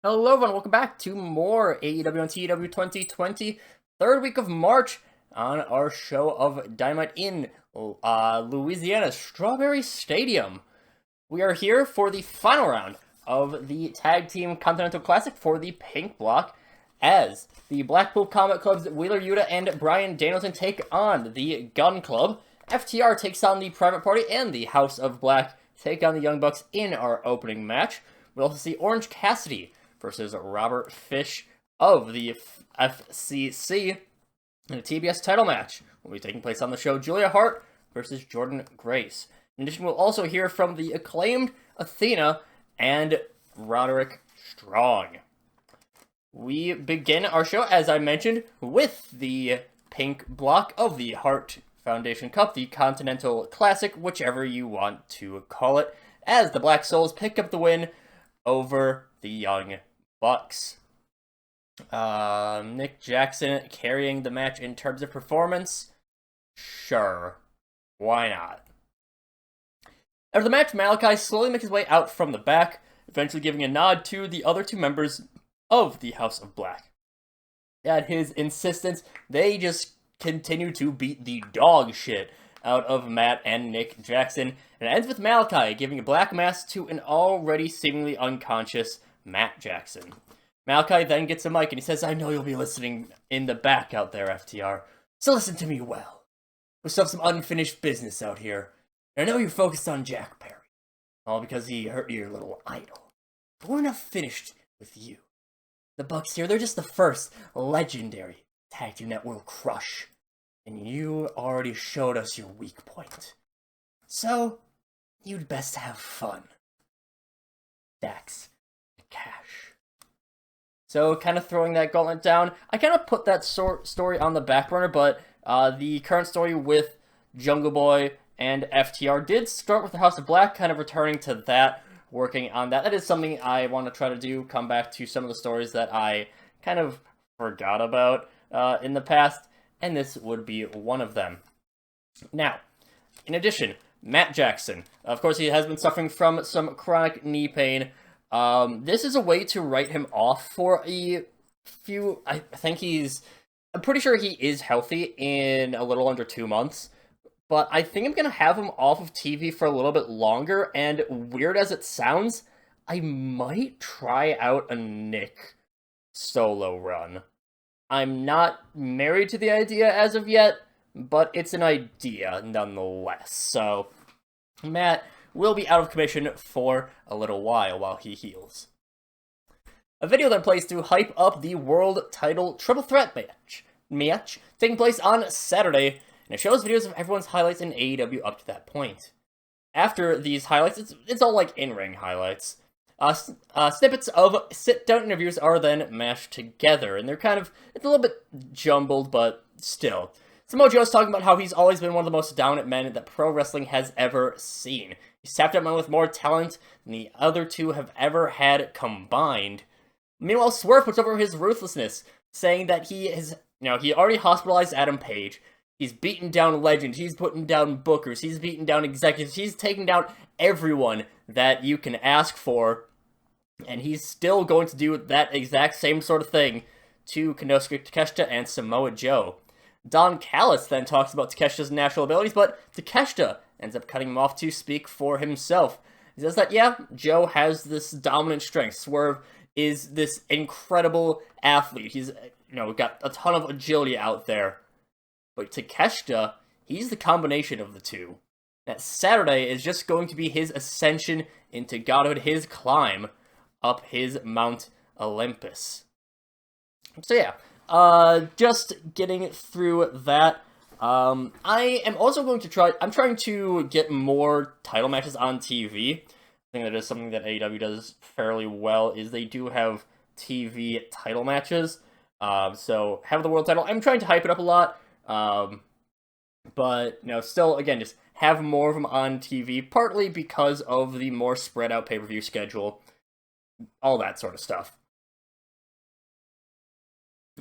Hello everyone, welcome back to more AEW and TEW 2020, third week of March on our show of Dynamite in Louisiana's Strawberry Stadium. We are here for the final round of the Tag Team Continental Classic for the Pink Block as the Blackpool Combat Club's Wheeler Yuta and Bryan Danielson take on the Gun Club. FTR takes on the Private Party and the House of Black take on the Young Bucks in our opening match. We also see Orange Cassidy versus Robert Fish of the FCC in a TBS title match. Will be taking place on the show Julia Hart versus Jordan Grace. In addition, we'll also hear from the acclaimed Athena and Roderick Strong. We begin our show, as I mentioned, with the Pink Block of the Hart Foundation Cup, the Continental Classic, whichever you want to call it, as the Black Souls pick up the win over the Young Bucks. Nick Jackson carrying the match in terms of performance? Sure. Why not? After the match, Malachi slowly makes his way out from the back, eventually giving a nod to the other two members of the House of Black. At his insistence, they just continue to beat the dog shit out of Matt and Nick Jackson, and it ends with Malachi giving a black mass to an already seemingly unconscious Matt Jackson. Malachi then gets a mic and he says, "I know you'll be listening in the back out there, FTR, so listen to me well. We still have some unfinished business out here, and I know you're focused on Jack Perry, all because he hurt your little idol. But we're not finished with you. The Bucks here, they're just the first legendary tag team that will crush, and you already showed us your weak point. So, you'd best have fun. Dax. Cash." So, kind of throwing that gauntlet down. I kind of put that story on the back burner, but the current story with Jungle Boy and FTR did start with the House of Black, kind of returning to that, working on that. That is something I want to try to do, come back to some of the stories that I kind of forgot about in the past, and this would be one of them. Now, in addition, Matt Jackson. Of course, he has been suffering from some chronic knee pain. This is a way to write him off for a few... I'm pretty sure he is healthy in a little under 2 months. But I think I'm going to have him off of TV for a little bit longer, and weird as it sounds, I might try out a Nick solo run. I'm not married to the idea as of yet, but it's an idea nonetheless. So, Matt will be out of commission for a little while he heals. A video then plays to hype up the World Title Triple Threat match taking place on Saturday, and it shows videos of everyone's highlights in AEW up to that point. After these highlights, it's all like in-ring highlights. Snippets of sit-down interviews are then mashed together, and it's a little bit jumbled, but still. Samoa Joe's talking about how he's always been one of the most dominant men that pro wrestling has ever seen. He's tapped out men with more talent than the other two have ever had combined. Meanwhile, Swerve puts over his ruthlessness, saying that he already hospitalized Adam Page. He's beaten down legends, he's putting down bookers, he's beaten down executives, he's taken down everyone that you can ask for, and he's still going to do that exact same sort of thing to Konosuke Takeshita and Samoa Joe. Don Callis then talks about Takeshita's natural abilities, but Takeshita ends up cutting him off to speak for himself. He says that, yeah, Joe has this dominant strength. Swerve is this incredible athlete. He's, got a ton of agility out there. But Takeshita, he's the combination of the two. That Saturday is just going to be his ascension into godhood, his climb up his Mount Olympus. So yeah, just getting through that. I am also going to I'm trying to get more title matches on TV. I think that is something that AEW does fairly well, is they do have TV title matches. So have the world title. I'm trying to hype it up a lot. But, still, again, just have more of them on TV, partly because of the more spread out pay-per-view schedule. All that sort of stuff.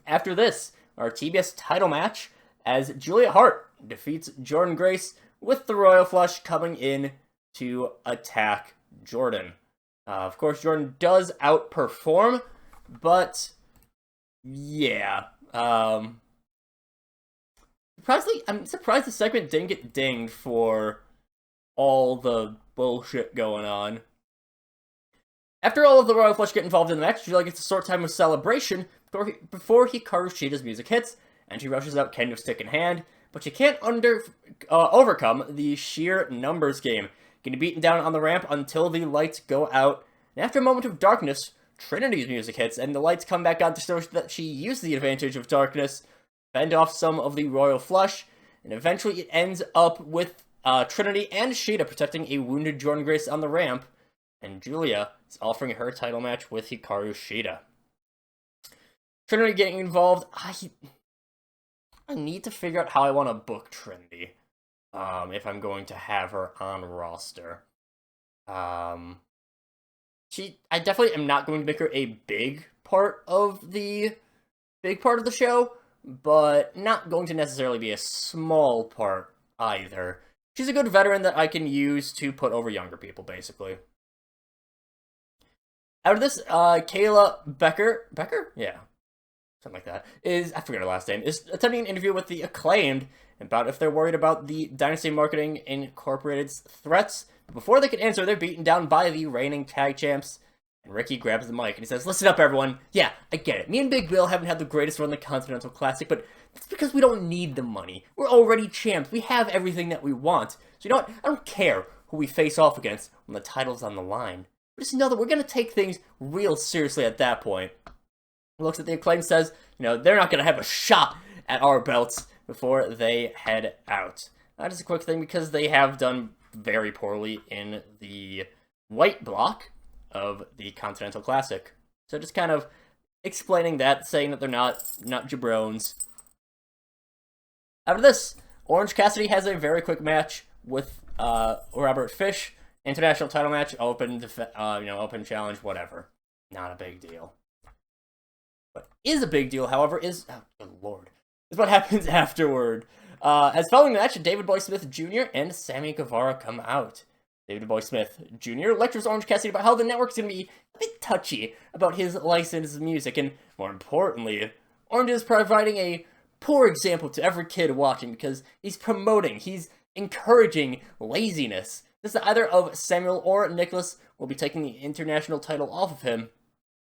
After this, our TBS title match, as Julia Hart defeats Jordan Grace with the Royal Flush coming in to attack Jordan. Of course, Jordan does outperform, but yeah. Surprisingly, I'm surprised the segment didn't get dinged for all the bullshit going on. After all of the Royal Flush get involved in the match, Julia gets a short time of celebration before Hikaru Shida's music hits, and she rushes out kendo stick in hand, but she can't overcome the sheer numbers game, getting beaten down on the ramp until the lights go out. And after a moment of darkness, Trinity's music hits, and the lights come back on to show that she used the advantage of darkness, fend off some of the Royal Flush, and eventually it ends up with Trinity and Shida protecting a wounded Jordan Grace on the ramp, and Julia is offering her title match with Hikaru Shida. Trinity getting involved. I need to figure out how I want to book Trinity, if I'm going to have her on roster. I definitely am not going to make her a big part of the show, but not going to necessarily be a small part either. She's a good veteran that I can use to put over younger people, basically. Out of this, Kayla Becker? Yeah. Something like that. I forget her last name, is attending an interview with the Acclaimed about if they're worried about the Dynasty Marketing Incorporated's threats. But before they can answer, they're beaten down by the reigning tag champs. And Ricky grabs the mic and he says, "Listen up, everyone. Yeah, I get it. Me and Big Bill haven't had the greatest run in the Continental Classic, but that's because we don't need the money. We're already champs. We have everything that we want. So you know what? I don't care who we face off against when the title's on the line. Just know that we're going to take things real seriously at that point." He looks at the Acclaim, says, they're not going to have a shot at our belts before they head out. Just a quick thing, because they have done very poorly in the white block of the Continental Classic. So just kind of explaining that, saying that they're not jabrones. After this, Orange Cassidy has a very quick match with Robert Fish. International title match, open challenge, whatever. Not a big deal. What is a big deal, however, is what happens afterward. As following the match, David Boy Smith Jr. and Sammy Guevara come out. David Boy Smith Jr. lectures Orange Cassidy about how the network's going to be a bit touchy about his licensed music, and more importantly, Orange is providing a poor example to every kid watching because he's encouraging laziness. This is either of Samuel or Nicholas will be taking the international title off of him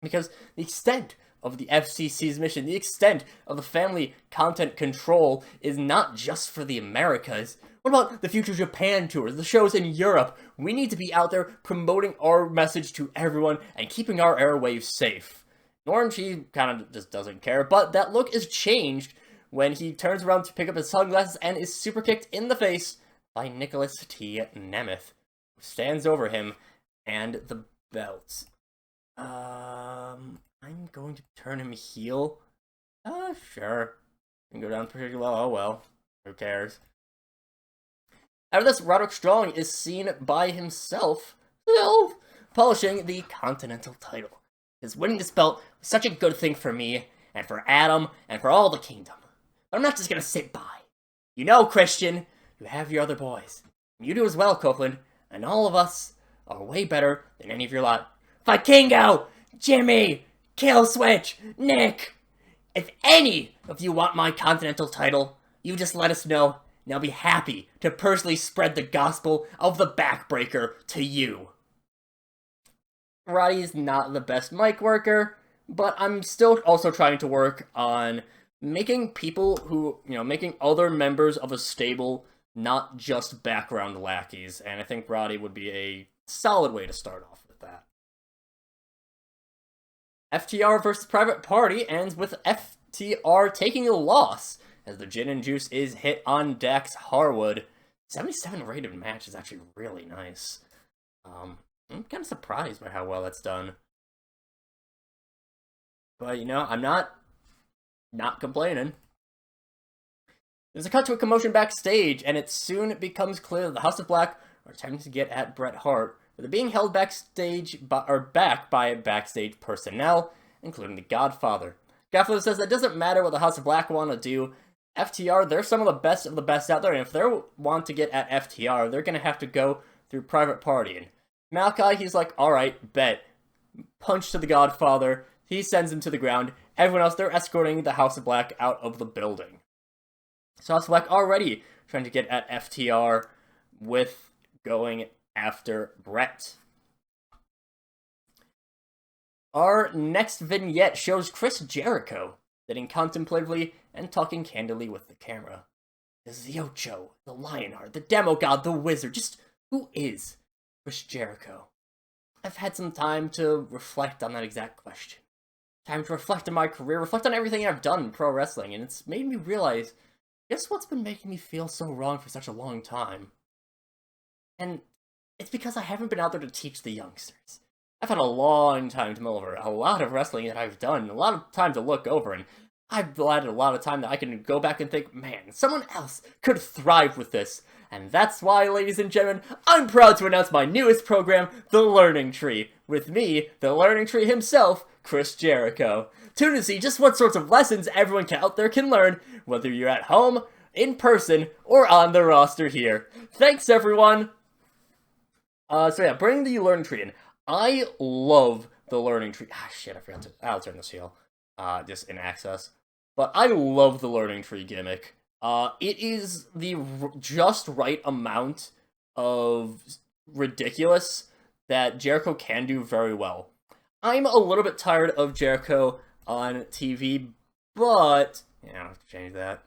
because the extent of the FCC's mission, the extent of the family content control is not just for the Americas. What about the future Japan tours, the shows in Europe? We need to be out there promoting our message to everyone and keeping our airwaves safe. Orange, he kind of just doesn't care, but that look is changed when he turns around to pick up his sunglasses and is super kicked in the face by Nicholas T. Nemeth, who stands over him and the belt. I'm going to turn him heel. Sure. Can go down pretty well. Oh well. Who cares? After this, Roderick Strong is seen by himself polishing the Continental title. His winning this belt was such a good thing for me, and for Adam, and for all the kingdom. But I'm not just gonna sit by. Christian, you have your other boys. You do as well, Copeland, and all of us are way better than any of your lot. Vikingo! Jimmy! Kill Switch! Nick! If any of you want my Continental title, you just let us know, and I'll be happy to personally spread the gospel of the backbreaker to you. Roddy's not the best mic worker, but I'm still also trying to work on making people who, making other members of a stable not just background lackeys, and I think Roddy would be a solid way to start off with that. FTR versus Private Party ends with FTR taking a loss as the Gin and Juice is hit on Dax Harwood. 77 rated match is actually really nice. I'm kind of surprised by how well that's done. But, I'm not complaining. There's a cut to a commotion backstage, and it soon becomes clear that the House of Black are attempting to get at Bret Hart, but they're being held back by backstage personnel, including the Godfather. Godfather says that doesn't matter what the House of Black want to do. FTR, they're some of the best out there, and if they want to get at FTR, they're going to have to go through Private Party. And Malachi, he's like, alright, bet. Punch to the Godfather. He sends him to the ground. Everyone else, they're escorting the House of Black out of the building. So House of Black already trying to get at FTR with going after Brett. Our next vignette shows Chris Jericho sitting contemplatively and talking candidly with the camera. The Ocho, the Lionheart, the Demo God, the Wizard, just who is Chris Jericho? I've had some time to reflect on that exact question. Time to reflect on my career, reflect on everything I've done in pro wrestling, and it's made me realize, guess what's been making me feel so wrong for such a long time? And it's because I haven't been out there to teach the youngsters. I've had a long time to mull over a lot of wrestling that I've done, a lot of time to look over, and I've added a lot of time that I can go back and think, man, someone else could thrive with this. And that's why, ladies and gentlemen, I'm proud to announce my newest program, The Learning Tree. With me, the Learning Tree himself, Chris Jericho. Tune to see just what sorts of lessons everyone out there can learn, whether you're at home, in person, or on the roster here. Thanks, everyone! So yeah, bring the Learning Tree in. I love the Learning Tree. Ah, shit, I forgot to... I'll turn this heel. Just in access. But I love the Learning Tree gimmick. It is the just right amount of ridiculous that Jericho can do very well. I'm a little bit tired of Jericho on TV, but... yeah, I'll have to change that.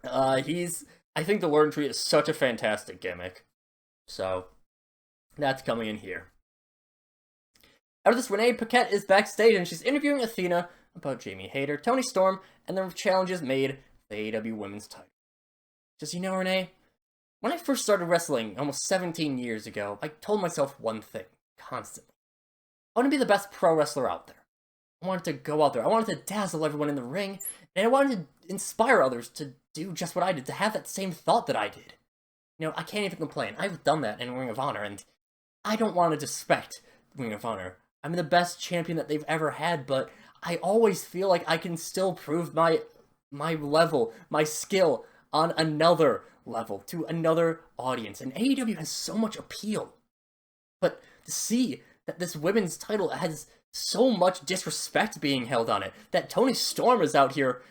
I think the Learning Tree is such a fantastic gimmick. So, that's coming in here. After this, Renee Paquette is backstage and she's interviewing Athena about Jamie Hayter, Toni Storm, and the challenges made for the AEW Women's title. Just, you know, Renee, when I first started wrestling almost 17 years ago, I told myself one thing, constantly. I want to be the best pro wrestler out there. I wanted to go out there. I wanted to dazzle everyone in the ring, and I wanted to inspire others to do just what I did, to have that same thought that I did. You know, I can't even complain. I've done that in Ring of Honor, and I don't want to disrespect Ring of Honor. I'm the best champion that they've ever had, but I always feel like I can still prove my level, my skill on another level, to another audience. And AEW has so much appeal. But to see that this women's title has so much disrespect being held on it, that Toni Storm is out here,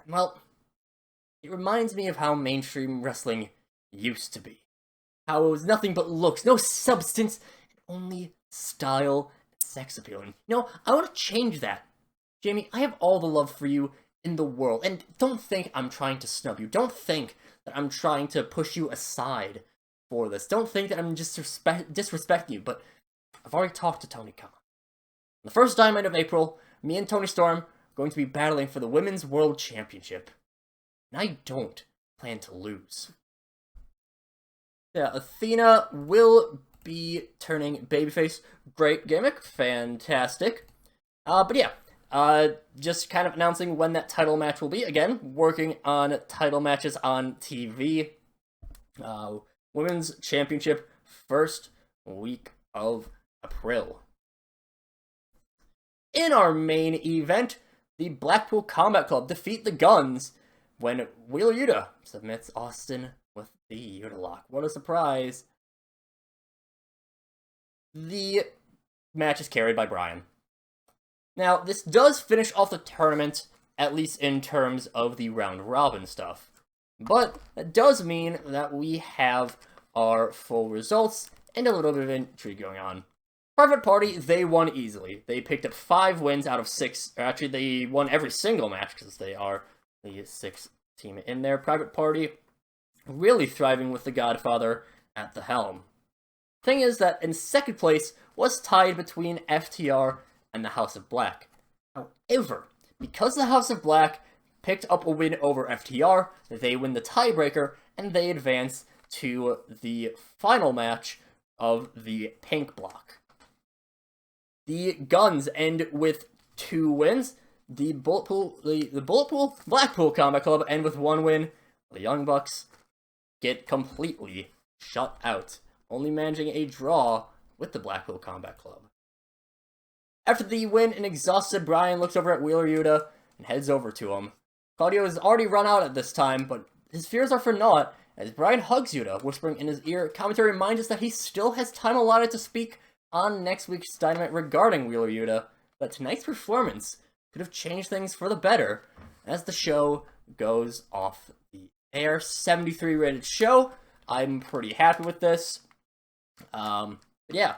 well, it reminds me of how mainstream wrestling used to be. How it was nothing but looks, no substance, only style, sex appeal. And, you know, I want to change that. Jamie, I have all the love for you in the world, and don't think I'm trying to snub you. Don't think that I'm trying to push you aside for this. Don't think that I'm just disrespecting you, but I've already talked to Tony Khan. The first Dynamite of April, me and Toni Storm are going to be battling for the Women's World Championship. And I don't plan to lose. Yeah, Athena will be turning babyface. Great gimmick. Fantastic. But yeah, just kind of announcing when that title match will be. Again, working on title matches on TV. Women's Championship, first week of April. In our main event, the Blackpool Combat Club defeat the Guns when Wheeler Yuta submits Austin with the Yuta Lock. What a surprise. The match is carried by Bryan. Now, this does finish off the tournament, at least in terms of the round-robin stuff. But that does mean that we have our full results and a little bit of intrigue going on. Private Party, they won easily. They picked up 5 wins out of 6. Actually, they won every single match because they are the 6th team in there. Private Party really thriving with the Godfather at the helm. Thing is that in second place was tied between FTR and the House of Black. However, because the House of Black picked up a win over FTR, they win the tiebreaker and they advance to the final match of the pink block. The Guns end with 2 wins. The Blackpool Combat Club end with 1 win. The Young Bucks get completely shut out, only managing a draw with the Blackpool Combat Club. After the win, an exhausted Bryan looks over at Wheeler Yuta and heads over to him. Claudio has already run out at this time, but his fears are for naught As Brian hugs Yuta, whispering in his ear, commentary reminds us that he still has time allotted to speak on next week's Dynamite regarding Wheeler Yuta, but tonight's performance could have changed things for the better as the show goes off the air. 73 rated show. I'm pretty happy with this. Yeah,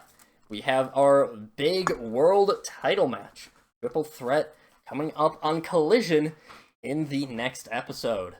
we have our big world title match, Triple Threat, coming up on Collision in the next episode.